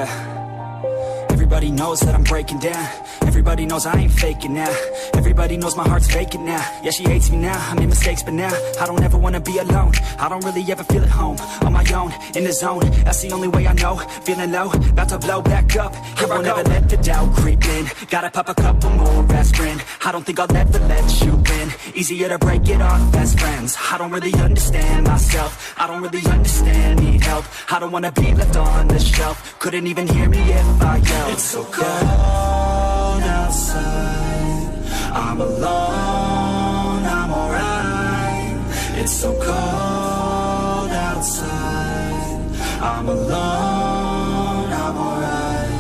Yeah. Everybody knows that I'm breaking down. Everybody knows I ain't faking now. Everybody knows my heart's vacant now. Yeah, she hates me now, I made mistakes, but now I don't ever wanna be alone. I don't really ever feel at home. On my own, in the zone, that's the only way I know. Feeling low, about to blow back up. I won't ever let the doubt creep in. Gotta pop a couple more aspirin. I don't think I'll ever let you in. Easier to break it off best friends. I don't really understand myself. I don't really understand, need help. I don't wanna be left on the shelf. Couldn't even hear me if I yelled. It's so cold outside, I'm alone, I'm alright. It's so cold outside, I'm alone, I'm alright.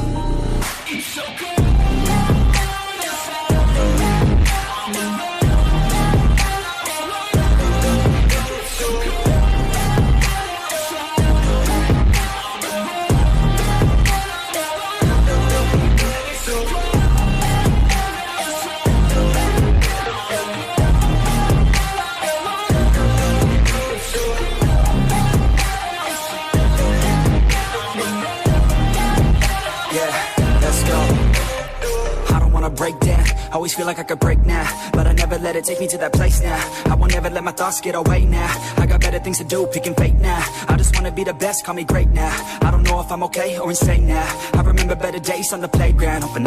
It's so cold. Break down, always feel like I could break now, but I never let it take me to that place now. I won't ever let my thoughts get away now. I got better things to do, picking fate now. I just wanna be the best, call me great now. I don't know if I'm okay or insane now. I remember better days on the playground, hoping